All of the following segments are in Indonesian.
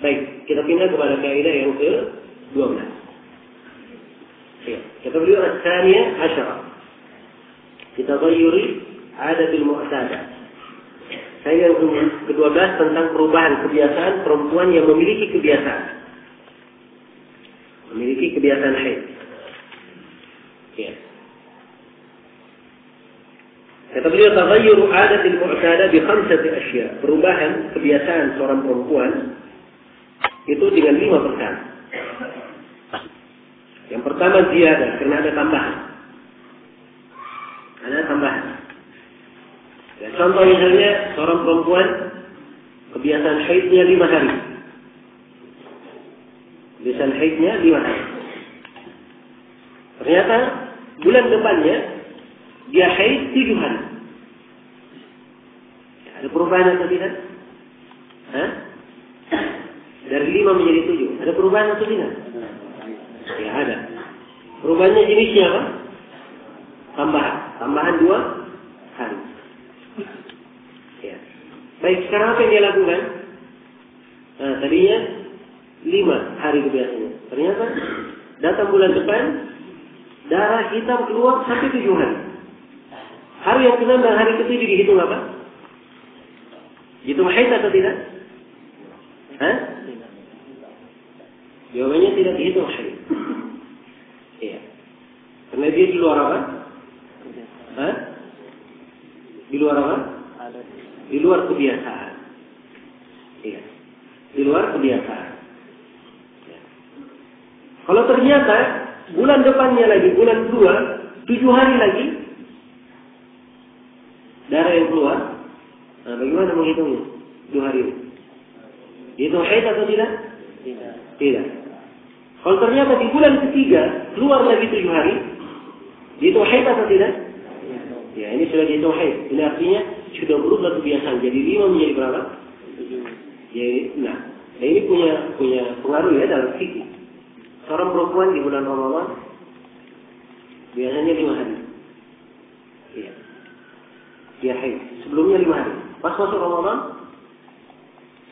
Baik, kita pindah kepada kaidah yang ke-12. Ya, kata beliau as-saniyah asyara. Kita taghayyuri 'adatil mu'tadah. Kaidah yang ke-12 tentang perubahan kebiasaan perempuan yang memiliki kebiasaan. Memiliki kebiasaan haid. Ya. Kata beliau taghayyuru 'adatil mu'tadah bi khamsati asya'. Perubahan kebiasaan seorang perempuan itu dengan 5 perkara. Yang pertama ziyadah, karena ada tambahan. Ada tambahan. Ya, contoh misalnya seorang perempuan kebiasaan haidnya 5 hari. Kebiasaan haidnya 5 hari. Ternyata bulan depannya dia haid 7 hari. Ya, ada perubahan atau tidak? Hah? Dari 5 menjadi 7. Ada perubahan atau tidak? Ya ada. Perubahannya jenisnya apa? Tambahan. Tambahan 2 hari. Ya. Baik, sekarang apa yang dia lakukan? Nah, tadinya 5 hari kebiasaannya. Ternyata datang bulan depan darah hitam keluar sampai 7 hari. Hari yang ke-6 dan hari ke-7 dihitung apa? Dihitung haid atau tidak? Hah? Jawabannya tidak dihitung haid. Iya. Karena dia di luar apa? Hah? Di luar apa? Di luar kebiasaan. Iya. Di luar kebiasaan. Ya. Kalau ternyata bulan depannya lagi, bulan kedua, 7 hari lagi darah yang keluar, nah bagaimana menghitungnya? 7 hari ini. Dihitung haid atau tidak? Tidak. Kalau ternyata di bulan ketiga keluar lagi 7 hari, dihitung haid atau tidak? Ya, ini sudah dihitung haid. Ini artinya sudah berubah kebiasaan. Jadi 5 menjadi berapa? 7. Ya, nah ini punya pengaruh ya dalam fikih. Seorang perempuan di bulan Ramadan biasanya 5 hari. Iya. Dia haid. Sebelumnya 5 hari. Pas masuk Ramadan,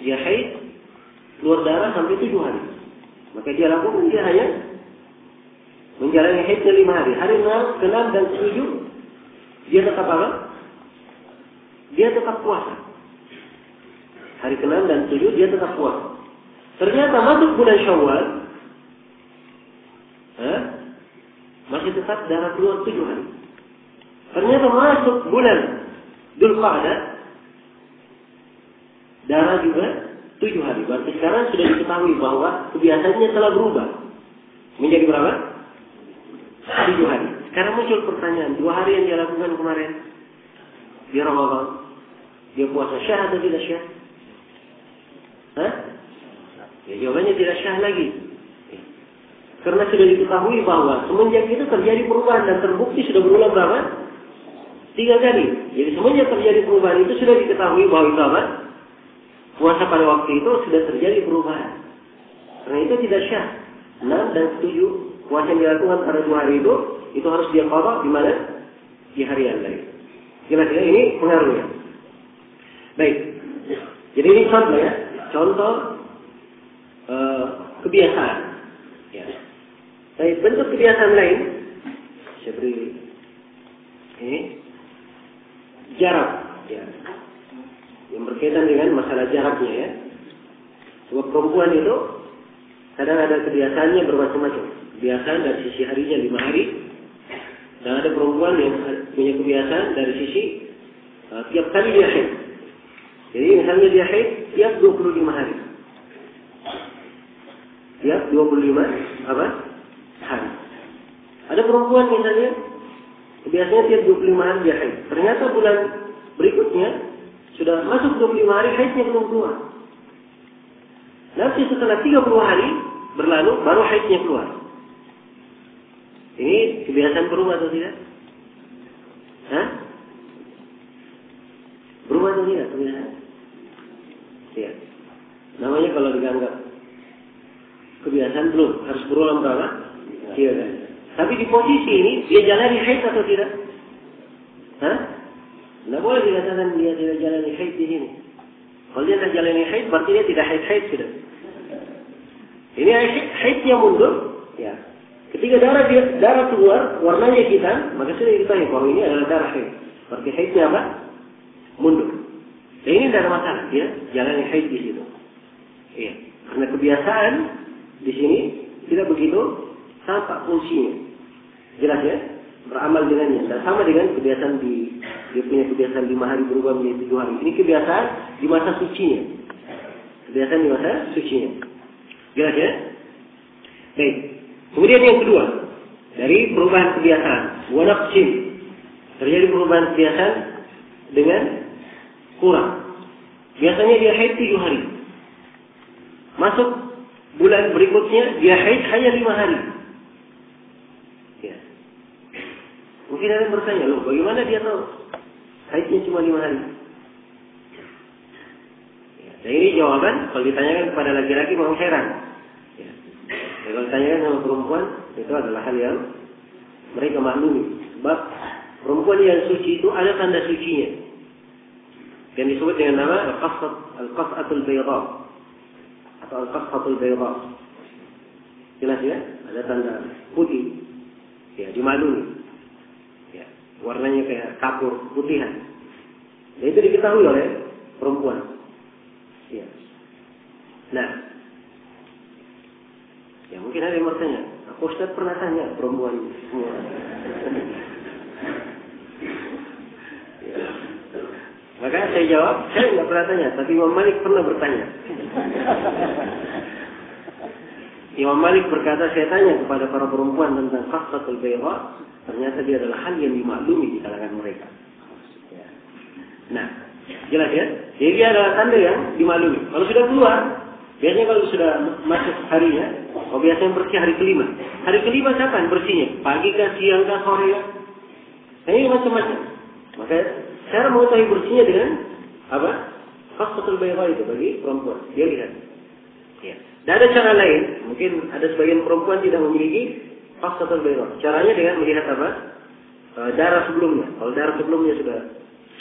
dia haid, keluar darah sampai 7 hari. Maka dia lakukan, dia hanya menjalani haidnya 5 hari. Hari 6 dan 7, dia tetap apa? Dia tetap puasa. Hari ke-6 dan 7, dia tetap puasa. Ternyata masuk bulan Syawal, masih tetap darah keluar 7 hari. Ternyata masuk bulan Dzulqa'dah, darah juga 7 hari. Berarti sekarang sudah diketahui bahwa kebiasaannya telah berubah. Menjadi berapa? 7 hari. Sekarang muncul pertanyaan, 2 hari yang dia lakukan kemarin di Ramadan, dia puasa syah atau tidak syah? Hah? Ya, jawabannya tidak syah lagi. Karena sudah diketahui bahwa semenjak itu terjadi perubahan dan terbukti sudah berulang berapa? 3 kali. Jadi semenjak terjadi perubahan itu sudah diketahui bahwa itu apa? Puasa pada waktu itu sudah terjadi perubahan. Karena itu tidak syah. 6 dan 7 puasa yang dilakukan pada 2 hari itu harus dia qadha di mana? Di hari yang lain. Jelas ya, ini pengaruhnya. Baik. Jadi ini contoh ya. Contoh kebiasaan. Ya. Baik, bentuk kebiasaan lain. Saya beri ini jarak. Ya. Yang berkaitan dengan masalah jaraknya ya. Sebab perempuan itu kadang ada kebiasaannya bermacam-macam. Kebiasaan dari sisi harinya 5 hari. Dan ada perempuan yang punya kebiasaan dari sisi tiap kali dia haid. Jadi misalnya dia haid tiap 25 hari. Tiap 25 apa? Hari. Ada perempuan misalnya kebiasaannya tiap 25 hari dia haid. Ternyata bulan berikutnya sudah masuk 25 hari haidnya belum keluar. Nanti setelah 30 hari berlalu baru haidnya keluar. Ini kebiasaan berubah atau tidak? Hah? Berubah atau tidak kebiasaan? Iya. Namanya kalau dianggap kebiasaan belum harus berulang berapa? 3 kali. Tapi di posisi ini dia jalani haid atau tidak? Hah? Tidak boleh dikatakan dia tidak jalani haid di sini. Kalau dia tidak jalani haid berarti dia tidak haid sudah. Ini haidnya mundur, ya. Ketika darah keluar, warnanya hitam, maka sudah diketahui kalau ini adalah darah haid. Seperti haidnya apa? Mundur. Dan ini tidak ada masalah, ya. Jalannya haid di situ. Iya. Karena kebiasaan di sini tidak begitu tampak fungsinya. Jelas ya? Beramal dengannya. Dan sama dengan kebiasaan dia punya kebiasaan 5 hari berubah menjadi 7 hari. Ini kebiasaan di masa sucinya. Kebiasaan di masa sucinya. Jelas ya? Baik. Kemudian yang kedua, dari perubahan kebiasaan, wanaqsin. Terjadi perubahan kebiasaan dengan kurang. Biasanya dia haid 7 hari. Masuk bulan berikutnya dia haid hanya 5 hari. Ya. Mungkin ada yang bertanya, loh bagaimana dia tahu haidnya cuma 5 hari? Ya. Dan ini jawaban kalau ditanyakan kepada laki-laki mau heran. Ya. Dan kalau ditanyakan sama perempuan itu adalah hal yang mereka maklumi. Sebab perempuan yang suci itu ada tanda sucinya. Yang disebut dengan nama al-qas'atul bayda atau al-qas'atul bayda. Jelas ya? Ada tanda putih. Ya, dimaklumi. Ya, warnanya kayak kapur, putihan. Dan itu diketahui oleh perempuan. Ya. Nah, ya mungkin ada yang bertanya, aku Ustaz pernah tanya perempuan semua. Ya. Maka saya jawab, saya nggak pernah tanya, tapi Imam Malik pernah bertanya. Imam Malik berkata, saya tanya kepada para perempuan tentang qassatul bayda, ternyata dia adalah hal yang dimaklumi di kalangan mereka. Ya. Nah, jelas ya? Jadi dia adalah tanda yang dimaklumi. Kalau sudah keluar, biasanya kalau sudah masuk harinya, kalau biasanya bersih hari kelima. Hari kelima kapan bersihnya? Pagi kah, siang kah, sore kah? Nah, ini macam-macam. Maka cara mengetahui bersihnya dengan apa? Qassatul bayda itu bagi perempuan. Dia lihat. Ya. Dan ada cara lain. Mungkin ada sebagian perempuan tidak memiliki qassatul bayda. Caranya dengan melihat apa? Darah sebelumnya. Kalau darah sebelumnya sudah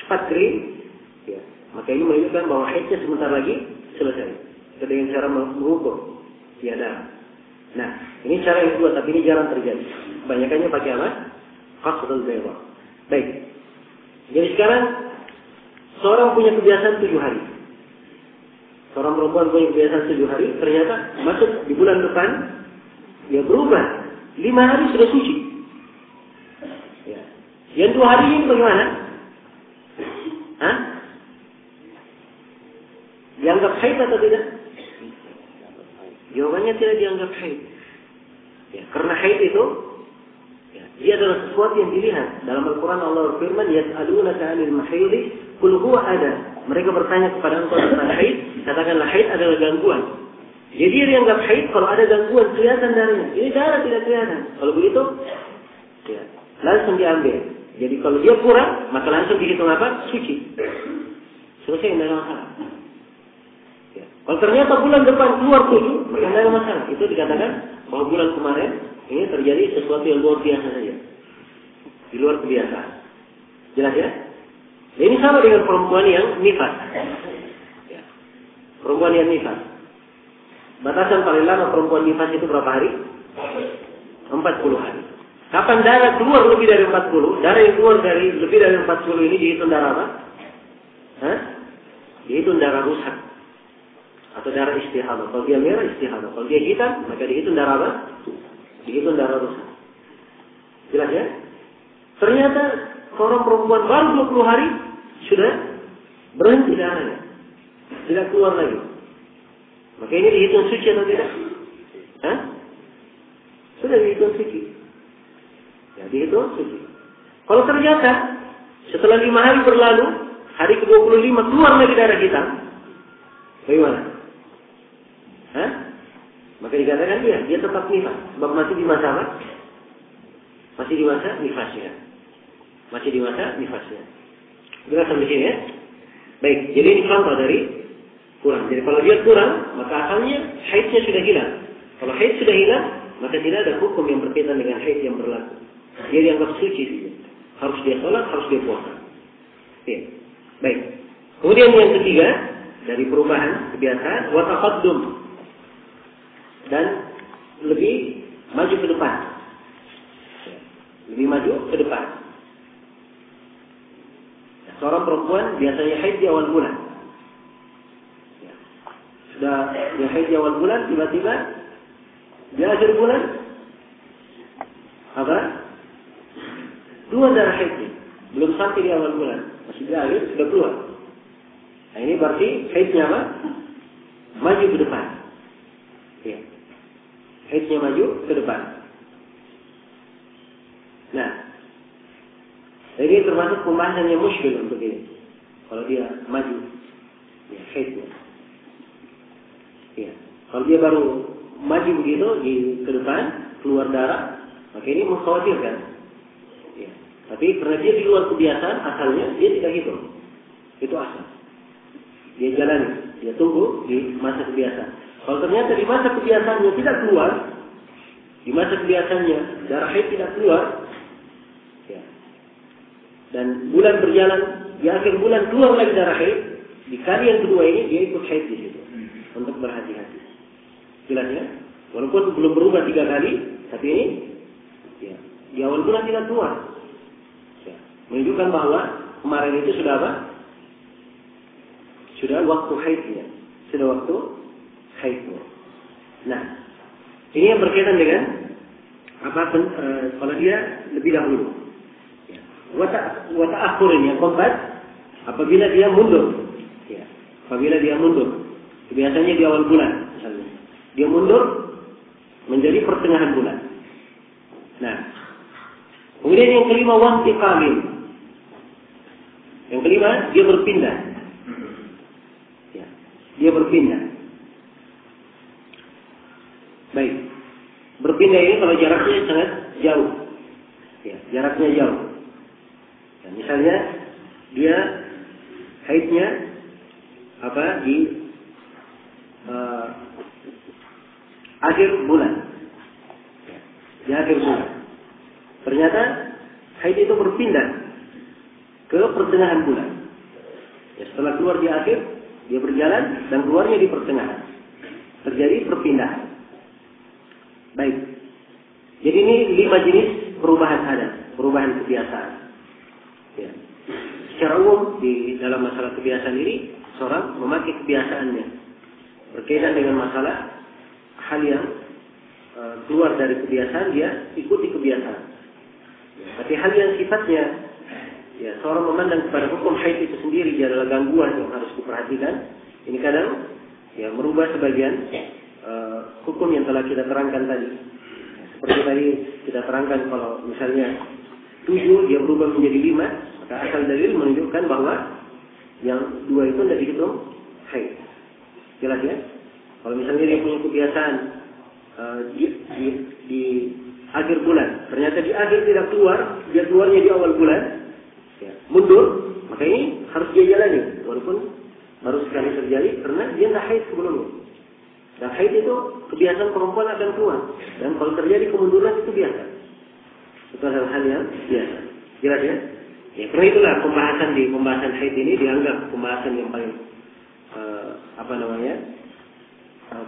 cepat kering, ya, maka ini menunjukkan bahwa haidnya sebentar lagi selesai. Itu dengan cara mengukur ya darah. Nah, ini cara yang kedua, tapi ini jarang terjadi. Kebanyakannya pakai apa? Qassatul bayda. Baik. Jadi sekarang seorang punya kebiasaan 7 hari. Seorang perempuan punya kebiasaan 7 hari, ternyata masuk di bulan depan dia berubah. 5 hari sudah suci. Ya. Yang 2 hari ini bagaimana? Hah? Dianggap haid atau tidak? Jawabannya tidak dianggap haid. Ya, karena haid itu dia adalah sesuatu yang dilihat. Dalam Al-Quran Allah berfirman, "Yas'alunaka 'anil mahid, qul huwa adha." Mereka bertanya kepada engkau tentang haid, katakanlah haid adalah gangguan. Jadi dia dianggap haid kalau ada gangguan kelihatan darahnya. Ini darah tidak kelihatan. Kalau begitu, ya, langsung diambil. Jadi kalau dia kurang, maka langsung dihitung apa? Suci. Selesai, tidak ada masalah. Ya. Kalau ternyata bulan depan keluar 7, maka tidak ada masalah. Itu dikatakan bahwa bulan kemarin ini terjadi sesuatu yang luar biasa saja. Di luar kebiasaan. Jelas ya? Nah, ini sama dengan perempuan yang nifas. Ya. Perempuan yang nifas. Batasan paling lama perempuan nifas itu berapa hari? 40 hari. Kapan darah keluar lebih dari 40? Darah yang keluar dari lebih dari 40 ini dihitung darah apa? Hah? Dihitung darah rusak. Atau darah istihadah. Kalau dia merah istihadah. Kalau dia hitam, maka dihitung darah apa? Dihitung darah rusak. Jelas ya? Ternyata seorang perempuan baru 20 hari sudah berhenti darahnya. Tidak keluar lagi. Maka ini dihitung suci atau tidak? Hah? Sudah dihitung suci. Ya, dihitung suci. Kalau ternyata setelah 5 hari berlalu, hari ke-25 keluar lagi darah hitam, bagaimana? Hah? Maka dikatakan dia tetap nifas. Sebab masih di masa apa? Masih di masa nifasnya. Masih di masa nifasnya. Jelas sampai sini ya? Baik, jadi ini contoh dari kurang. Jadi kalau dia kurang, maka asalnya haidnya sudah hilang. Kalau haid sudah hilang, maka tidak ada hukum yang berkaitan dengan haid yang berlaku. Dia dianggap suci. Harus dia sholat, harus dia puasa. Ya. Baik. Kemudian yang ketiga, dari perubahan kebiasaan, wa taqaddum. dan lebih maju ke depan. Lebih maju ke depan. Seorang perempuan biasanya haid di awal bulan. Sudah dia haid di awal bulan, tiba-tiba di akhir bulan apa? Keluar darah haidnya. Belum sampai di awal bulan, masih di akhir sudah keluar. Nah, ini berarti haidnya apa? Maju ke depan. Ya. Haidnya maju ke depan. Nah, ini termasuk pembahasan yang muskil untuk ini. Kalau dia maju, ya haidnya. Ya. Kalau dia baru maju begitu ke depan, keluar darah, maka ini mengkhawatirkan. Ya. Tapi karena dia di luar kebiasaan, asalnya dia tidak hitung. Itu asal. Dia jalani, dia tunggu di masa kebiasaan. Kalau ternyata di masa kebiasaannya tidak keluar, di masa kebiasaannya darah haid tidak keluar, ya. Dan bulan berjalan, di akhir bulan keluar lagi darah haid, di kali yang kedua ini dia ikut haid di situ untuk berhati-hati. Jelasnya, walaupun belum berubah 3 kali, tapi ini ya, di awal bulan tidak keluar. Ya. Menunjukkan bahwa kemarin itu sudah apa? Sudah waktu haidnya. Sudah waktu haidnya. Nah, ini yang berkaitan dengan apa? Kalau dia lebih dahulu. Ya. Wata akhirin yang keempat, apabila dia mundur. Ya. Apabila dia mundur. Biasanya di awal bulan, misalnya. Dia mundur menjadi pertengahan bulan. Nah, kemudian yang kelima wantiqalin. Yang kelima dia berpindah. Ya, dia berpindah. Baik. Berpindah ini kalau jaraknya sangat jauh. Ya, jaraknya jauh. Ya, misalnya dia haidnya apa di akhir bulan. Ya, di akhir bulan. Ternyata haid itu berpindah ke pertengahan bulan. Ya, setelah keluar di akhir, dia berjalan dan keluarnya di pertengahan. Terjadi perpindahan. Baik. Jadi ini 5 jenis perubahan adat, perubahan kebiasaan. Ya. Secara umum di dalam masalah kebiasaan ini, seorang memakai kebiasaannya berkaitan dengan masalah hal yang keluar dari kebiasaan, dia ikuti kebiasaan. Ya, tapi hal yang sifatnya ya seorang memandang kepada hukum haid itu sendiri dia adalah gangguan yang harus diperhatikan. Ini kadang ya merubah sebagian hukum yang telah kita terangkan tadi. Ya, seperti tadi kita terangkan kalau misalnya 7 dia berubah menjadi 5, maka asal dalil menunjukkan bahwa yang 2 itu tidak dihitung haid. Jelas ya? Kalau misalnya dia punya kebiasaan di akhir bulan, ternyata di akhir tidak keluar, dia keluarnya di awal bulan, ya, mundur, maka ini harus dia jalani, walaupun baru sekali terjadi, karena dia tidak haid sebelumnya. Dan haid itu kebiasaan perempuan akan keluar, dan kalau terjadi kemunduran itu biasa. Itu adalah hal yang biasa. Jelas ya? Ya, karena itulah pembahasan haid ini dianggap pembahasan yang paling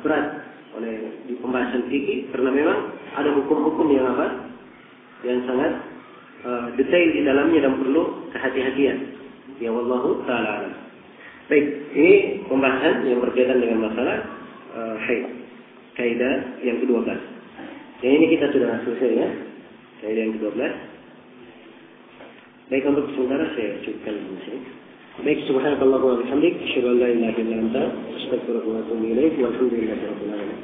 berat oleh di pembahasan fikih, karena memang ada hukum-hukum yang sangat detail di dalamnya dan perlu kehati-hatian. Ya wallahu ta'ala alam. Baik, ini pembahasan yang berkaitan dengan masalah haid. Kaidah yang ke-12. Yang ini kita sudah selesai ya. Kaidah yang ke-12. Baik, untuk sementara saya cukupkan di sini. Baik, subhanallahi wa bihamdihi, asyhadu an la ilaha illa anta, astaghfiruka wa atubu ilaik, walhamdulillahi rabbil alamin.